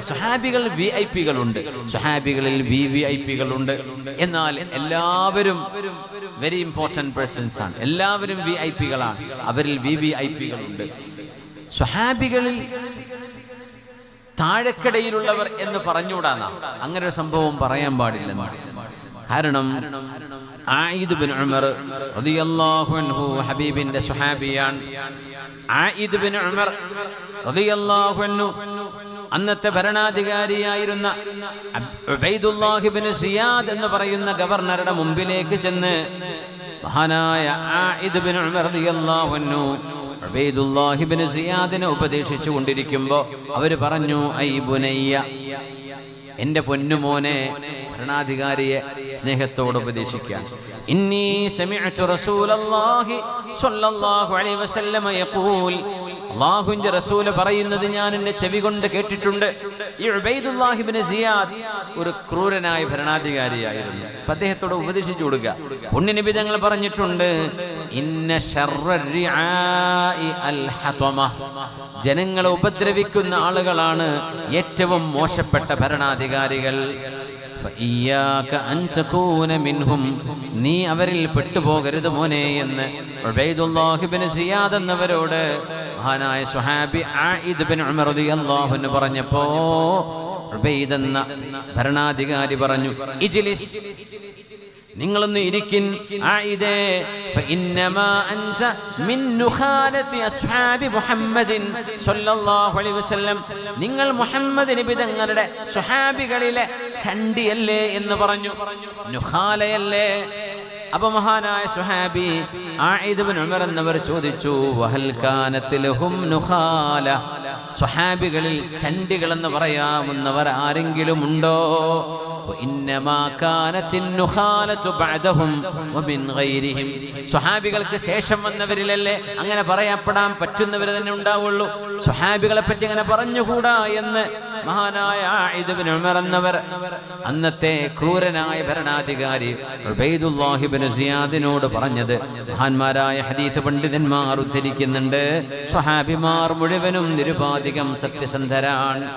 സ്വഹാബികൾ VIP-കളുണ്ട്, സ്വഹാബികളിൽ VVIP-കളുണ്ട്. എന്നാൽ എല്ലാവരും വെരി ഇമ്പോർട്ടന്റ് പേഴ്സൺസ് ആണ്, എല്ലാവരും VIP-കളാണ്. അവരിൽ VVIP-കളുണ്ട്. സ്വഹാബികളിൽ താഴെക്കടയിലുള്ളവർ എന്ന് പറഞ്ഞുകൂടാ. അങ്ങനെ ഒരു സംഭവം പറയാൻ പാടില്ലെന്നാണ്. കാരണം ആയിദ് ബിൻ ഉമർ റളിയല്ലാഹു അൻഹു ഹബീബിന്റെ സ്വഹാബിയാണ്. ആയിദ് ബിൻ ഉമർ റളിയല്ലാഹു അൻഹു അന്നത്തെ ഭരണാധികാരിയായിരുന്ന ഉബൈദുല്ലാഹി ഇബ്നു സിയാദ് എന്ന് പറയുന്ന ഗവർണറുടെ മുമ്പിലേക്ക് ചെന്ന് മഹാനായ ആയിദ് ബിൻ ഉമർ റളിയല്ലാഹു അൻഹു ഉബൈദുല്ലാഹി ഇബ്നു സിയാദിനെ ഉപദേശിച്ചു കൊണ്ടിരിക്കുമ്പോൾ അവര് പറഞ്ഞു, ഐ ബുനയ്യ, എന്റെ പൊന്നുമോനെ, ഭരണാധികാരിയെ സ്നേഹത്തോട് ഉപദേശിക്കാൻ. ഇന്നി സമിഅതു റസൂലല്ലാഹി സ്വല്ലല്ലാഹു അലൈഹി വസല്ലമ യഖൂൽ, അല്ലാഹുവിന്റെ റസൂൽ പറയുന്നത് ഞാൻ എൻ്റെ ചെവി കൊണ്ട് കേട്ടിട്ടുണ്ട്. ഈ ഉബൈദുല്ലാഹി ഇബ്നു സിയാദ് ഒരു ക്രൂരനായ ഭരണാധികാരിയായിരുന്നു. അദ്ദേഹത്തോട് ഉപദേശിച്ചു കൊടുക്കുക. പുണ്യനബി തങ്ങൾ പറഞ്ഞിട്ടുണ്ട്, ഇന്ന ശർറർരിആഇ അൽ ഹതമ, ജനങ്ങളെ ഉപദ്രവിക്കുന്ന ആളുകളാണ് ഏറ്റവും മോശപ്പെട്ട ഭരണാധികാരികൾ. നീ അവരിൽ പെട്ടുപോകരുത് മോനെ എന്ന് ഉബൈദുല്ലാഹി ഇബ്നു സിയാദ് എന്നവരോട് മഹാനായ സ്വഹാബി ആയിദ് ബിൻ ഉമർ റളിയല്ലാഹു അൻഹു പറഞ്ഞപ്പോ ഉബൈദ് എന്ന ഭരണാധികാരി പറഞ്ഞു, ഇജ്ലിസ്, നിങ്ങളൊന്ന് ഇരിക്കിൻ. ആയിദേ, ഫഇന്നമാ അൻത മിൻ നുഖാലത്തി അസ്ഹാബി മുഹമ്മദിൻ സ്വല്ലല്ലാഹു അലൈഹി വസല്ലം, നിങ്ങൾ മുഹമ്മദ് നബി തങ്ങളുടെ സ്വഹാബികളിലെ ചണ്ടിയല്ലേ എന്ന് പറഞ്ഞു, നുഖാലയല്ലേ. അപ്പൊ മഹാനായ സ്വഹാബി ആയിദ് ബിൻ ഉമർ എന്നവർ ചോദിച്ചു, വഹൽ കാനത് ലഹും നുഖാല, സ്വഹാബികളിൽ ചണ്ടികൾ എന്ന് പറയാവുന്നവർ ആരെങ്കിലും ഉണ്ടോ? സ്വഹാബികൾക്ക് ശേഷം വന്നവരിലല്ലേ അങ്ങനെ പറയപ്പെടാൻ പറ്റുന്നവർ തന്നെ ഉണ്ടാവുള്ളൂ. സ്വഹാബികളെ പറ്റി അങ്ങനെ പറഞ്ഞുകൂടാ എന്ന് മഹാനായ ആയിദ് ബിൻ ഉമർ എന്നവർ അന്നത്തെ ക്രൂരനായ ഭരണാധികാരി ഉബൈദുല്ലാഹി ഇബ്നു സിയാദിനോട് പറഞ്ഞത് മഹാന്മാരായ ഹദീസ് പണ്ഡിതന്മാർ ഉദ്ധരിക്കുന്നുണ്ട്. സ്വഹാബിമാർ മുഴുവനും നിരുപാധികം സത്യസന്ധരാണ്.